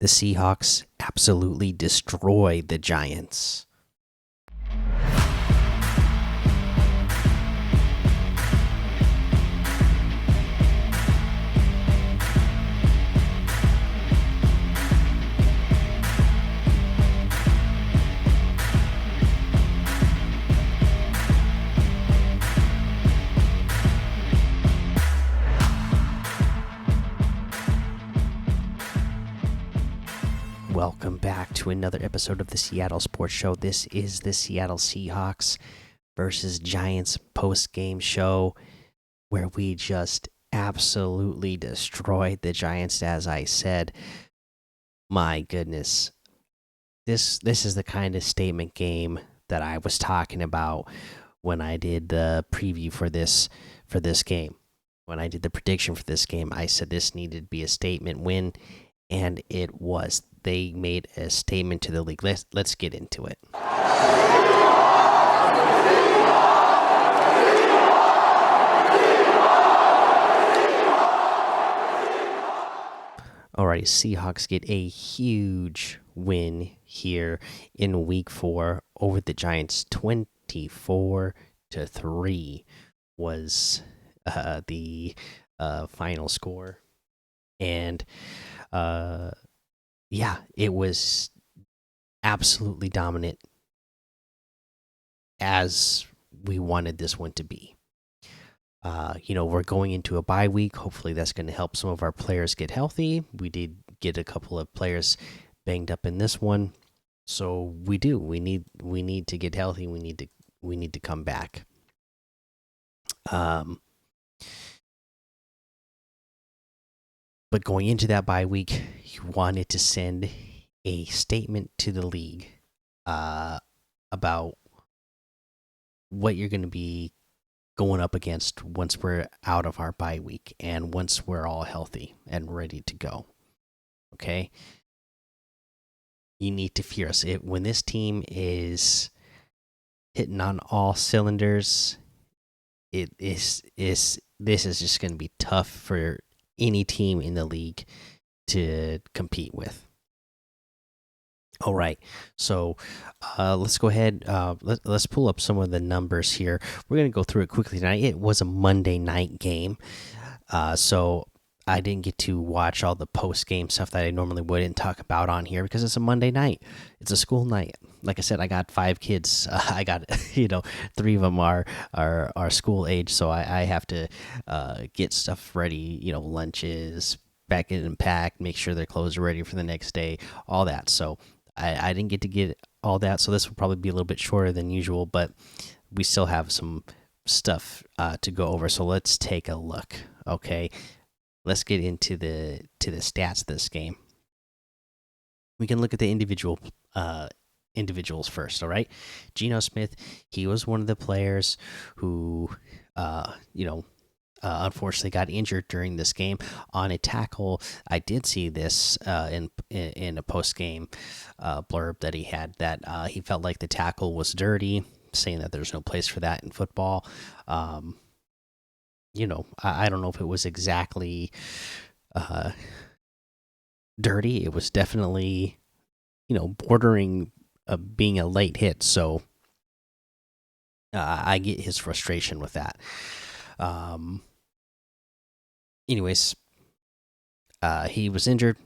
The Seahawks absolutely destroyed the Giants. Welcome back to another episode of the Seattle Sports Show. This is the Seattle Seahawks versus Giants post-game show where we just absolutely destroyed the Giants. As I said, my goodness, this is the kind of statement game that I was talking about when I did the preview for this game. When I did the prediction for this game, I said this needed to be a statement win, and it was. They made a statement to the league. Let's get into it. Alrighty, Seahawks get a huge win here in Week 4 over the Giants. 24-3 was the final score, and yeah, it was absolutely dominant, as we wanted this one to be. We're going into a bye week. Hopefully, that's going to help some of our players get healthy. We did get a couple of players banged up in this one, so we need to get healthy. We need to come back. But going into that bye week, you wanted to send a statement to the league about what you're going to be going up against once we're out of our bye week and once we're all healthy and ready to go. Okay? You need to fear us. When this team is hitting on all cylinders, this is just going to be tough for any team in the league to compete with. All right, so let's go ahead. Let's pull up some of the numbers here. We're going to go through it quickly tonight. It was a Monday night game, so I didn't get to watch all the post-game stuff that I normally wouldn't talk about on here because it's a Monday night. It's a school night. Like I said, I got 5 kids. I got 3 of them are school age, so I have to get stuff ready. Lunches, back in and packed, make sure their clothes are ready for the next day, all that. So I didn't get to get all that, so this will probably be a little bit shorter than usual, but we still have some stuff to go over. So let's take a look. Okay, let's get into the stats of this game. We can look at the individuals first. All right, Geno Smith, he was one of the players who unfortunately got injured during this game on a tackle. I did see this in a post game blurb that he had, that he felt like the tackle was dirty, saying that there's no place for that in football. I don't know if it was exactly dirty. It was definitely bordering being a late hit. So I get his frustration with that. Anyways, he was injured.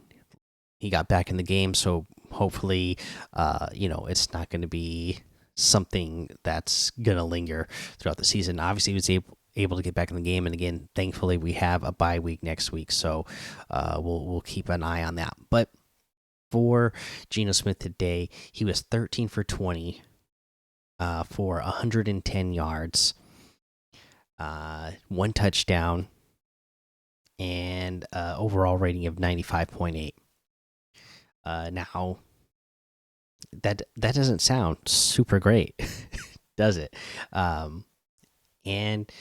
He got back in the game, so hopefully, it's not going to be something that's going to linger throughout the season. Obviously, he was able to get back in the game, and again, thankfully, we have a bye week next week, so we'll keep an eye on that. But for Geno Smith today, he was 13 for 20 for 110 yards, 1 touchdown, and overall rating of 95.8. Now, that doesn't sound super great, does it? And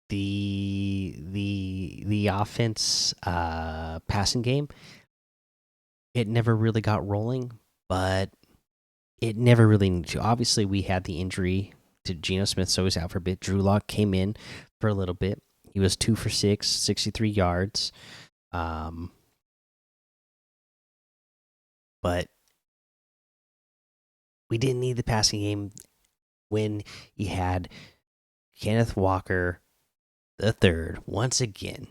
the offense passing game, it never really got rolling, but it never really needed to. Obviously, we had the injury to Geno Smith, so he was out for a bit. Drew Lock came in for a little bit. He was 2 for 6, 63 yards. Um, but we didn't need the passing game when you had Kenneth Walker the third once again.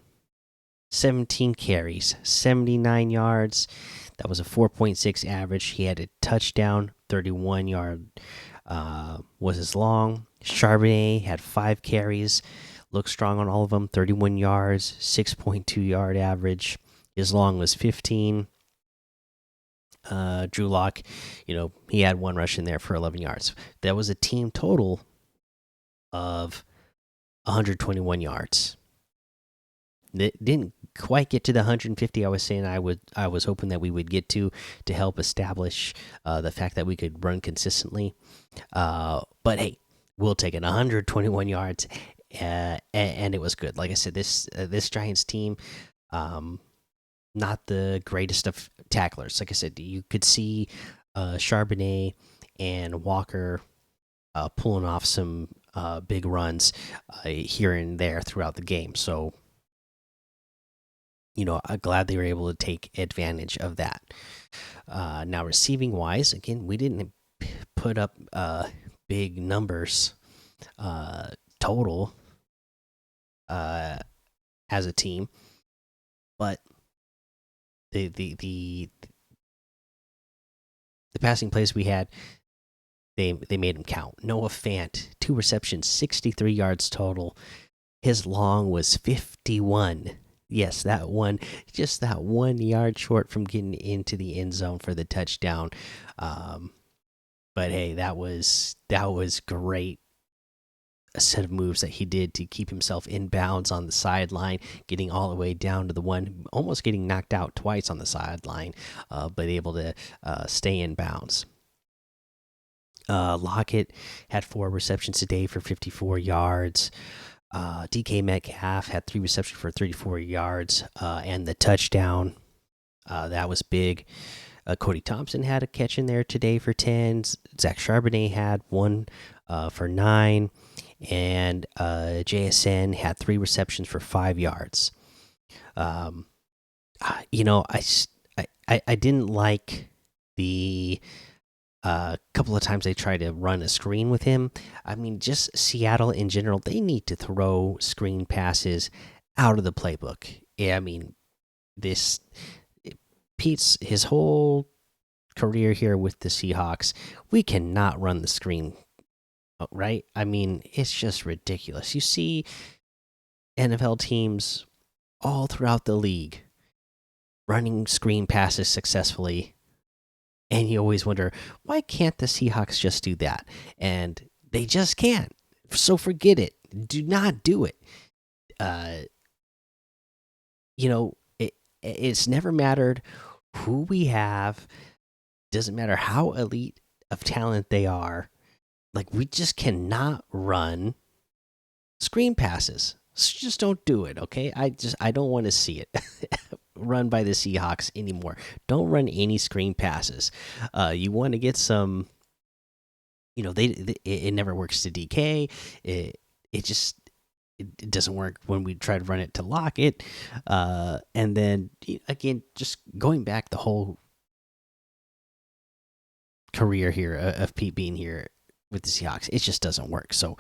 17 carries, 79 yards. That was a 4.6 average. He had a touchdown, 31-yard was his long. Charbonnet had 5 carries, looked strong on all of them, 31 yards, 6.2-yard average. His long was 15. Drew Lock, he had one rush in there for 11 yards. That was a team total of 121 yards. It didn't quite get to the 150 I was saying I was hoping that we would get to help establish the fact that we could run consistently. But hey, we'll take it. 121 yards, and it was good. Like I said, this Giants team, not the greatest of tacklers. Like I said, you could see Charbonnet and Walker pulling off some big runs here and there throughout the game. So, I'm glad they were able to take advantage of that. Now, receiving wise, again, we didn't put up big numbers total as a team, but the passing plays we had, they made him count. Noah Fant, 2 receptions, 63 yards total. His long was 51. Yes, just that 1 yard short from getting into the end zone for the touchdown. But hey, that was great. A set of moves that he did to keep himself in bounds on the sideline, getting all the way down to the one, almost getting knocked out twice on the sideline, but able to stay in bounds. Lockett had 4 receptions today for 54 yards. DK Metcalf had 3 receptions for 34 yards and the touchdown. That was big. Cody Thompson had a catch in there today for 10. Zach Charbonnet had 1 for 9. And JSN had 3 receptions for 5 yards. I didn't like the couple of times they tried to run a screen with him. I mean, just Seattle in general, they need to throw screen passes out of the playbook. Yeah, I mean, this Pete's his whole career here with the Seahawks. We cannot run the screen, right? I mean, it's just ridiculous. You see NFL teams all throughout the league running screen passes successfully, and you always wonder, why can't the Seahawks just do that? And they just can't. So forget it. Do not do it. It's never mattered who we have. Doesn't matter how elite of talent they are. Like, we just cannot run screen passes. So just don't do it, okay? I don't want to see it run by the Seahawks anymore. Don't run any screen passes. You want to get some, it never works to DK. It doesn't work when we try to run it to Lockett. And then again, just going back the whole career here of Pete being here with the Seahawks, it just doesn't work. So,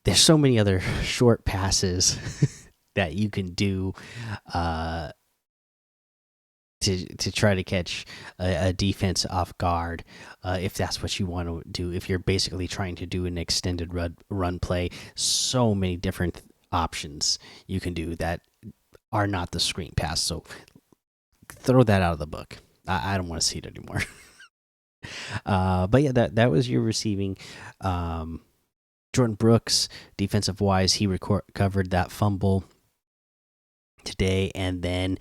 there's so many other short passes that you can do to try to catch a defense off guard, if that's what you want to do. If you're basically trying to do an extended run play, so many different options you can do that are not the screen pass. So throw that out of the book. I don't want to see it anymore. But yeah, that was your receiving. Jordan Brooks, defensive wise, he recovered that fumble today, and then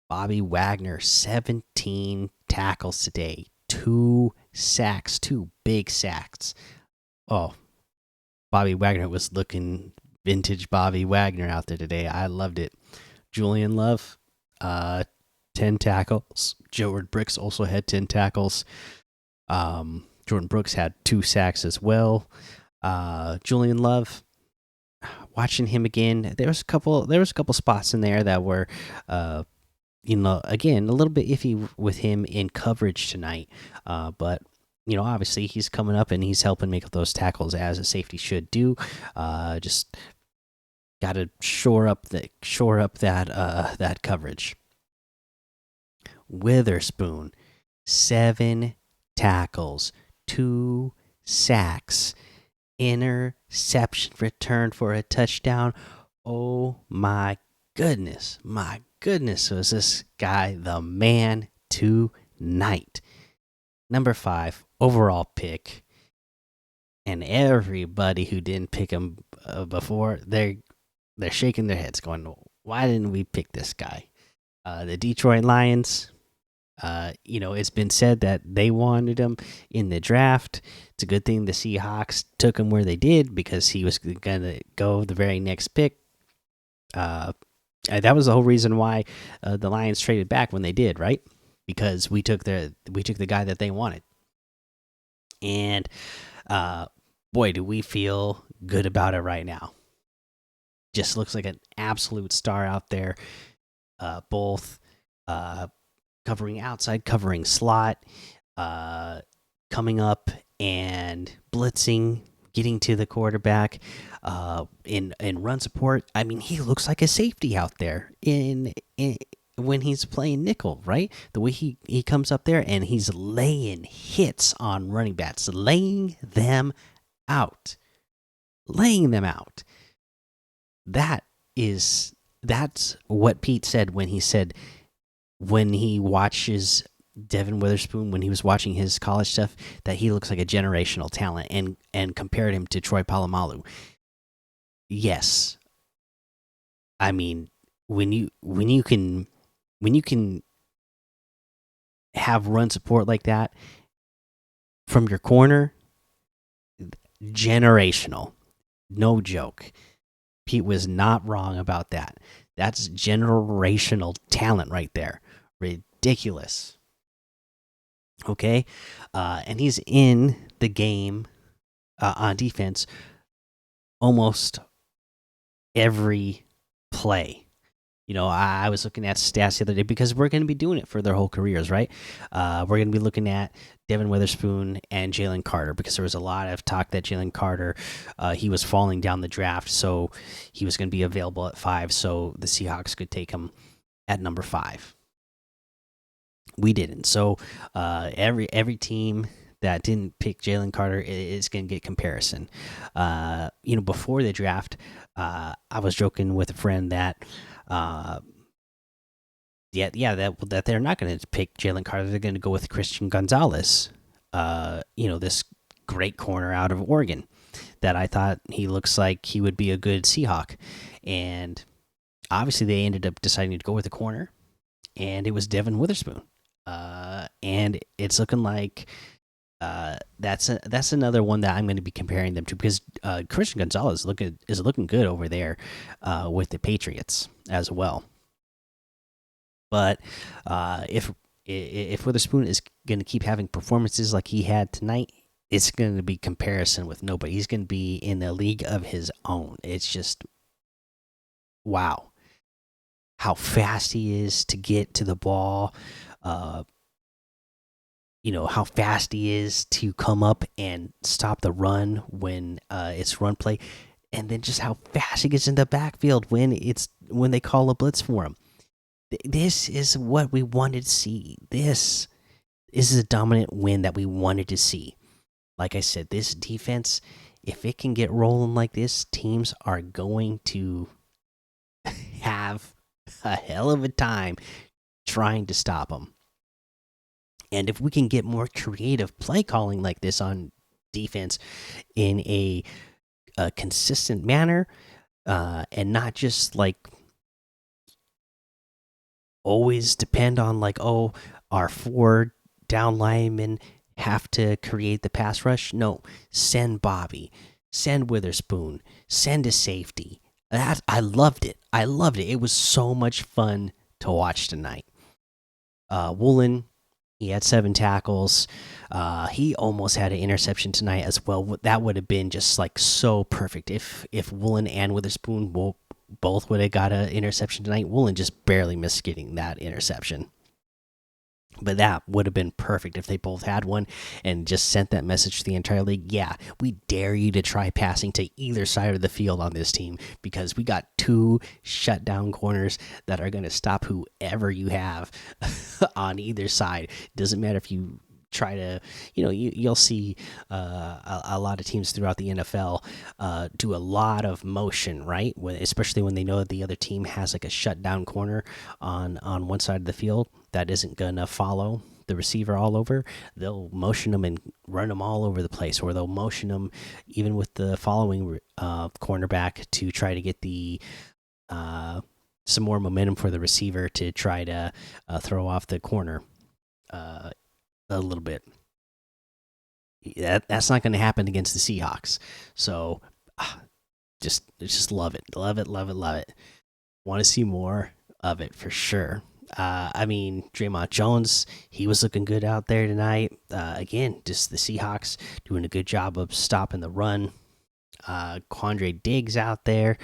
Bobby Wagner, 17 tackles today, 2 sacks, 2 big sacks. Oh, Bobby Wagner was looking vintage Bobby Wagner out there today. I loved it. Julian Love, 10 tackles. Jordan Brooks also had 10 tackles. Jordan Brooks had 2 sacks as well. Julian Love, watching him again, there was a couple spots in there that were, uh, again a little bit iffy with him in coverage tonight. But obviously he's coming up and he's helping make those tackles as a safety should do. Just got to shore up that coverage. Witherspoon, 7 tackles, 2 sacks, interception return for a touchdown. Oh my goodness, was this guy the man tonight? Number 5 overall pick, and everybody who didn't pick him before, they're shaking their heads, going, "Why didn't we pick this guy?" The Detroit Lions. It's been said that they wanted him in the draft. It's a good thing the Seahawks took him where they did, because he was going to go the very next pick. That was the whole reason why the Lions traded back when they did, right? Because we took the guy that they wanted. And boy, do we feel good about it right now. Just looks like an absolute star out there. Both covering outside, covering slot, coming up and blitzing, getting to the quarterback, in run support. I mean, he looks like a safety out there in when he's playing nickel, right? The way he comes up there and he's laying hits on running backs, laying them out. That's what Pete said when he watches Devin Witherspoon, when he was watching his college stuff, that he looks like a generational talent, and compared him to Troy Polamalu. Yes, I mean, when you can have run support like that from your corner, generational, no joke. Pete was not wrong about that. That's generational talent right there. Ridiculous. Okay, and he's in the game on defense almost every play. I was looking at stats the other day, because we're going to be doing it for their whole careers, right? We're going to be looking at Devin Witherspoon and Jalen Carter, because there was a lot of talk that Jalen Carter, he was falling down the draft, so he was going to be available at 5, so the Seahawks could take him at number 5. We didn't, so every team that didn't pick Jalen Carter is going to get comparison. Before the draft, I was joking with a friend that that they're not going to pick Jalen Carter. They're going to go with Christian Gonzalez. This great corner out of Oregon, that I thought he looks like he would be a good Seahawk. And obviously they ended up deciding to go with the corner, and it was Devin Witherspoon. And it's looking like that's another one that I'm going to be comparing them to, because Christian Gonzalez is looking good over there with the Patriots as well. But if Witherspoon is going to keep having performances like he had tonight, it's going to be comparison with nobody. He's going to be in a league of his own. It's just, wow, how fast he is to get to the ball. How fast he is to come up and stop the run when it's run play, and then just how fast he gets in the backfield when they call a blitz for him. This is what we wanted to see. This is a dominant win that we wanted to see. Like I said, this defense, if it can get rolling like this, teams are going to have a hell of a time trying to stop them. And if we can get more creative play calling like this on defense in a consistent manner, and not just like always depend on our 4 down linemen have to create the pass rush. No, send Bobby, send Witherspoon, send a safety. I loved it. It was so much fun to watch tonight. Woolen, He had 7 tackles. He almost had an interception tonight as well. That would have been just like so perfect if Woolen and Witherspoon both would have got an interception tonight. Woolen just barely missed getting that interception. But that would have been perfect if they both had one and just sent that message to the entire league. Yeah, we dare you to try passing to either side of the field on this team because we got 2 shutdown corners that are going to stop whoever you have on either side. Doesn't matter if you try to, you'll see a lot of teams throughout the NFL do a lot of motion, right? Especially when they know that the other team has like a shutdown corner on one side of the field that isn't gonna follow the receiver all over. They'll motion them and run them all over the place, or they'll motion them even with the following cornerback to try to get the some more momentum for the receiver to try to throw off the corner a little bit. That's not going to happen against the Seahawks. So just love it, love it, love it, love it. Want to see more of it for sure. I mean, Draymond Jones, he was looking good out there tonight. Again, just the Seahawks doing a good job of stopping the run. Quandre Diggs out there.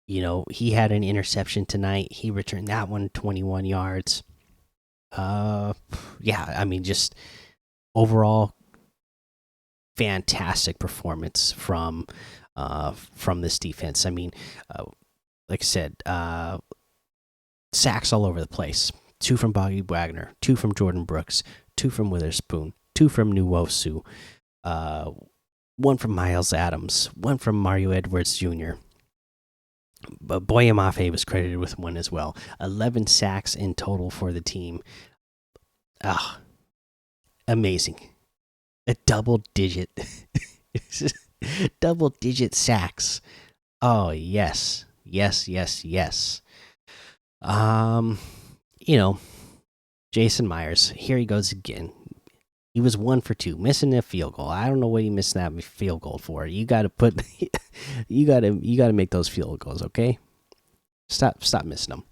He had an interception tonight. He returned that one 21 yards. Yeah, I mean, just overall fantastic performance from this defense. I mean, like I said, sacks all over the place. 2 from Bobby Wagner, 2 from Jordan Brooks, 2 from Witherspoon, 2 from Nuwosu, 1 from Miles Adams, 1 from Mario Edwards Jr. But Boye Mafe was credited with 1 as well. 11 sacks in total for the team. Ah, amazing. A double digit sacks. Oh, yes. Yes, yes, yes. Jason Myers, here he goes again. He was 1 for 2, missing a field goal. I don't know what he missed that field goal for. You got to put, you got to make those field goals, okay? Stop missing them.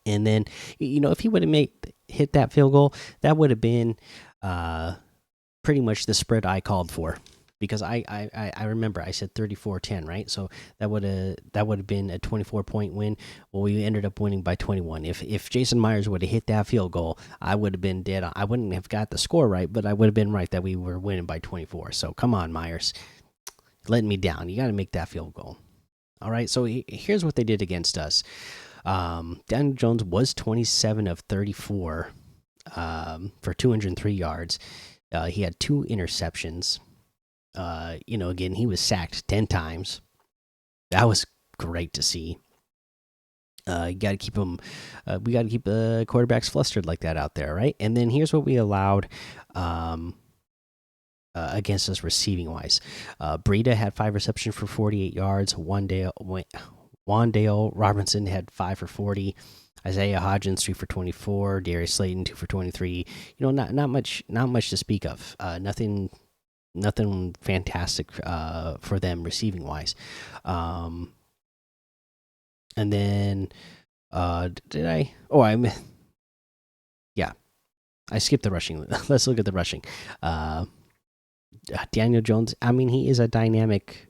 And then, if he would have hit that field goal, that would have been pretty much the spread I called for, because I remember I said 34-10, right? So that would have been a 24-point win. Well, we ended up winning by 21. If Jason Myers would have hit that field goal, I would have been dead. I wouldn't have got the score right, but I would have been right that we were winning by 24. So come on, Myers, letting me down. You got to make that field goal. All right. So here's what they did against us. Daniel Jones was 27 of 34 for 203 yards. He had 2 interceptions. Again, he was sacked 10 times. That was great to see. You got to keep them. We got to keep the quarterbacks flustered like that out there, right? And then here's what we allowed against us receiving wise. Breida had 5 receptions for 48 yards. Wandale Robinson had 5 for 40. Isaiah Hodgins 3 for 24. Darius Slayton 2 for 23. Not much to speak of. Nothing fantastic for them receiving wise. And then did I? Oh, yeah. I skipped the rushing. Let's look at the rushing. Daniel Jones, I mean, he is a dynamic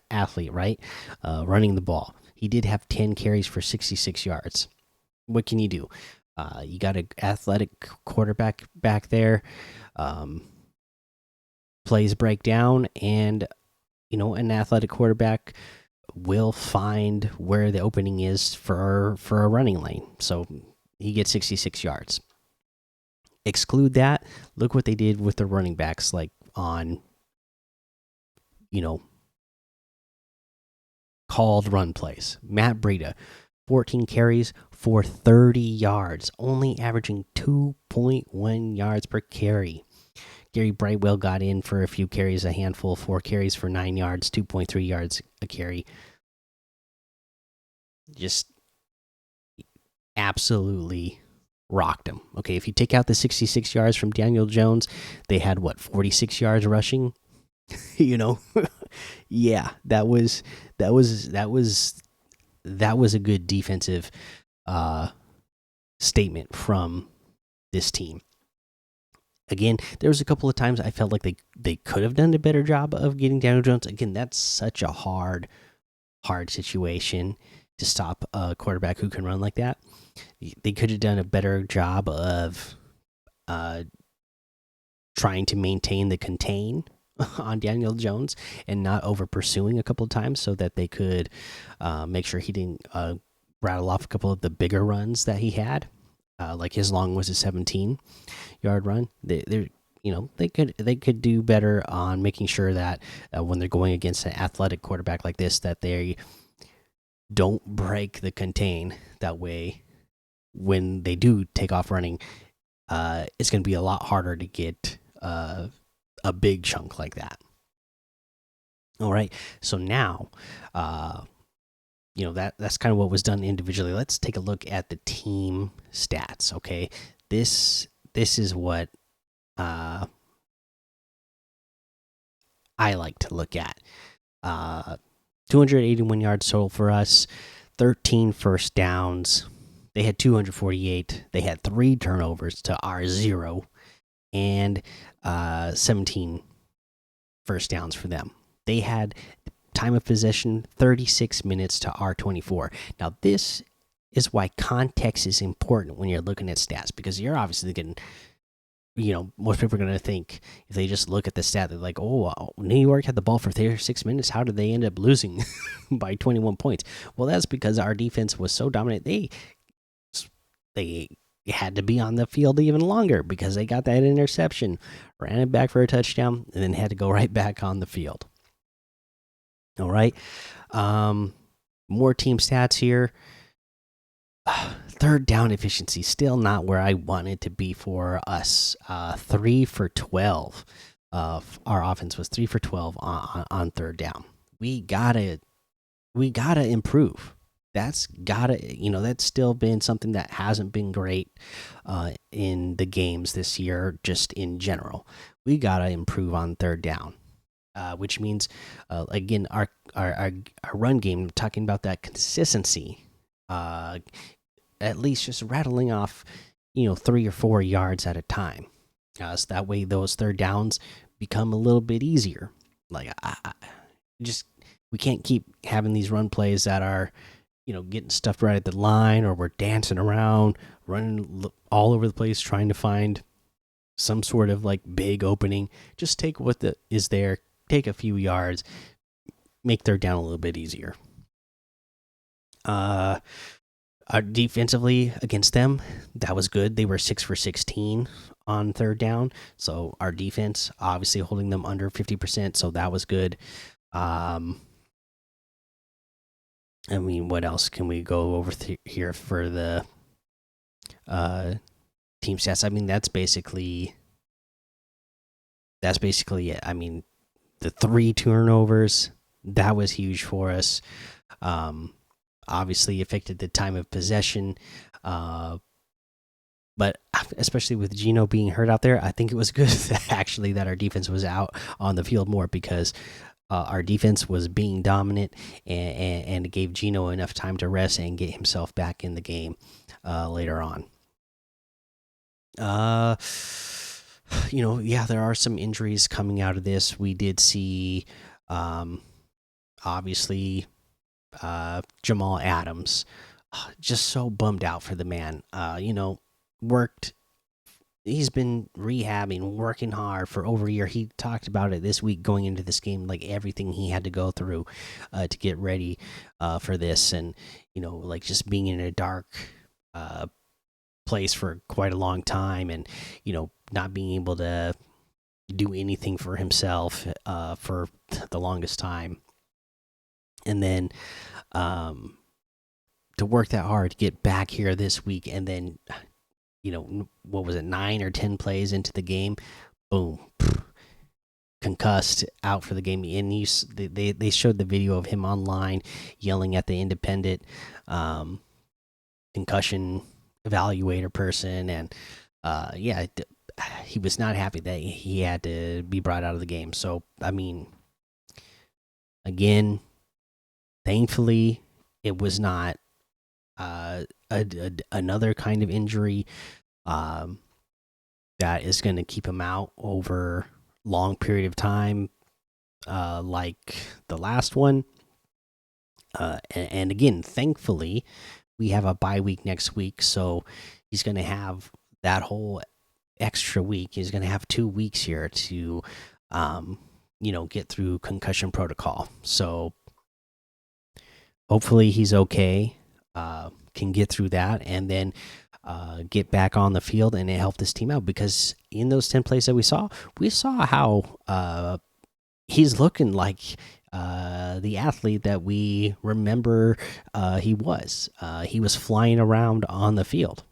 athlete, right? Running the ball. He did have 10 carries for 66 yards. What can you do? You got an athletic quarterback back there. Plays break down, and an athletic quarterback will find where the opening is for a running lane. So he gets 66 yards. Exclude that. Look what they did with the running backs, like on called run plays. Matt Breida, 14 carries for 30 yards, only averaging 2.1 yards per carry. Gary Brightwell got in for a few carries, a handful, 4 carries for 9 yards, 2.3 yards a carry. Just absolutely rocked him. Okay, if you take out the 66 yards from Daniel Jones, they had 46 yards rushing. Yeah, that was a good defensive statement from this team. Again, there was a couple of times I felt like they could have done a better job of getting Daniel Jones. Again, that's such a hard situation to stop a quarterback who can run like that. They could have done a better job of uh, trying to maintain the contain on Daniel Jones and not over pursuing a couple of times so that they could make sure he didn't rattle off a couple of the bigger runs that he had. Like his long was a 17-yard run. They could do better on making sure that when they're going against an athletic quarterback like this, that they don't break the contain. That way, when they do take off running, it's going to be a lot harder to get a big chunk like that. All right, so now, that's kind of what was done individually. Let's take a look at the team stats. Okay, this is what I like to look at. 281 yards total for us, 13 first downs. They had 248. They had 3 turnovers to our 0, and 17 first downs for them. They had time of possession 36 minutes to our 24. Now, this is why context is important when you're looking at stats, because you're obviously going to, most people are going to think, if they just look at the stat, they're like, oh, New York had the ball for 36 minutes. How did they end up losing by 21 points? Well, that's because our defense was so dominant. They had to be on the field even longer because they got that interception, ran it back for a touchdown, and then had to go right back on the field. All right. More team stats here. Third down efficiency, still not where I want it to be for us. 3 for 12. Our offense was 3 for 12 on third down. We gotta improve. That's that's still been something that hasn't been great in the games this year, just in general. We gotta improve on third down, which means again our run game. Talking about that consistency, at least just rattling off 3 or 4 yards at a time, so that way those third downs become a little bit easier. Like we can't keep having these run plays that are getting stuffed right at the line, or we're dancing around, running all over the place, trying to find some sort of like big opening. Just take what is there, take a few yards, make third down a little bit easier. Defensively against them, that was good. They were 6 for 16 on third down, so our defense obviously holding them under 50%, so that was good. I mean, what else can we go over here for the team stats? I mean, that's basically it. I mean, the 3 turnovers, that was huge for us. Obviously affected the time of possession, but especially with Geno being hurt out there, I think it was good that our defense was out on the field more, because our defense was being dominant, and it gave Geno enough time to rest and get himself back in the game later on. There are some injuries coming out of this. We did see, obviously, Jamal Adams, just so bummed out for the man. Worked. He's been rehabbing, working hard for over a year. He talked about it this week going into this game, like everything he had to go through to get ready for this, and like just being in a dark place for quite a long time, and not being able to do anything for himself for the longest time, and then to work that hard to get back here this week, and then what was it, 9 or 10 plays into the game, boom, concussed, out for the game. And they showed the video of him online yelling at the independent concussion evaluator person, and he was not happy that he had to be brought out of the game. So I mean, again, thankfully it was not another kind of injury. that is going to keep him out over long period of time, like the last one. And again, thankfully, we have a bye week next week, so he's going to have that whole extra week. He's going to have 2 weeks here to, get through concussion protocol. So hopefully he's okay, can get through that, and then get back on the field and help this team out. Because in those 10 plays that we saw how he's looking like the athlete that we remember he was. He was flying around on the field.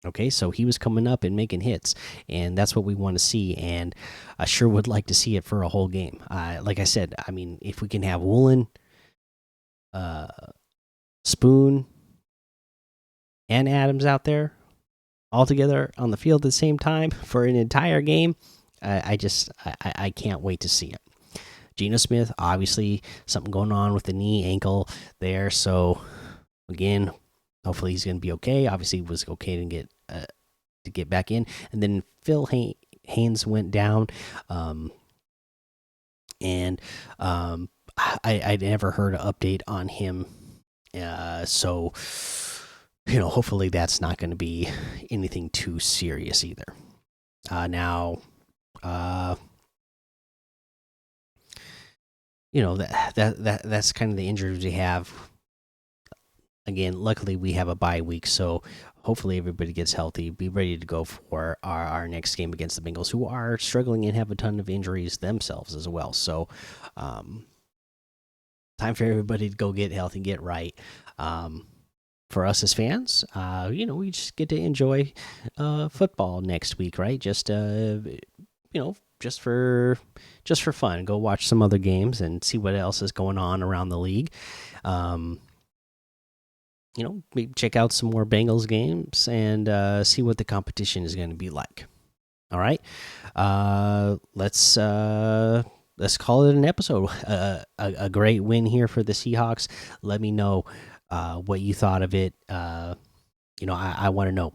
Okay, so he was coming up and making hits, and that's what we want to see. And I sure would like to see it for a whole game. Like I said, I mean, if we can have Woolen, Spoon, and Adams out there all together on the field at the same time for an entire game, I can't wait to see it. Geno Smith, obviously something going on with the knee, ankle there. So again, hopefully he's going to be okay. Obviously, it was okay to get back in. And then Phil Haynes went down, and I never heard an update on him. So hopefully that's not going to be anything too serious either. Now, that's kind of the injuries we have. Again, luckily we have a bye week, so hopefully everybody gets healthy, be ready to go for our next game against the Bengals, who are struggling and have a ton of injuries themselves as well. So, time for everybody to go get healthy, get right. For us as fans, we just get to enjoy football next week, right? Just just for fun, go watch some other games and see what else is going on around the league. Maybe check out some more Bengals games and see what the competition is going to be like. All right, let's call it an episode. A great win here for the Seahawks. Let me know what you thought of it. I want to know,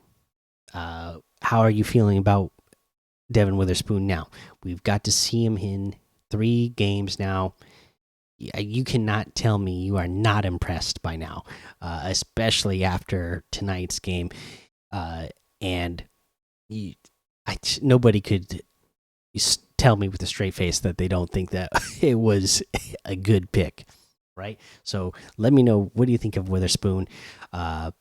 how are you feeling about Devin Witherspoon now? We've got to see him in 3 games now. You cannot tell me you are not impressed by now, especially after tonight's game. And nobody could tell me with a straight face that they don't think that it was a good pick, right? So let me know, what do you think of Witherspoon? What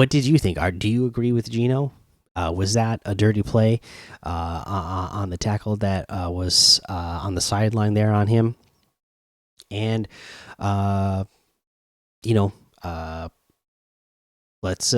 did you think? Do you agree with Geno? Was that a dirty play on the tackle that was on the sideline there on him? And let's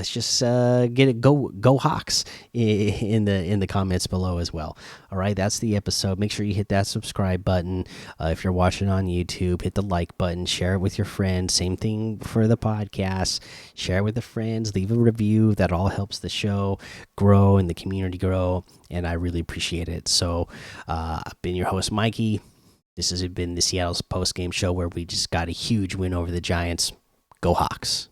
just get it. Go Hawks in the comments below as well. All right, that's the episode. Make sure you hit that subscribe button. If you're watching on YouTube, hit the like button, share it with your friends. Same thing for the podcast. Share it with the friends, leave a review. That all helps the show grow and the community grow, and I really appreciate it. So I've been your host, Mikey. This has been the Seattle's post game show, where we just got a huge win over the Giants. Go Hawks.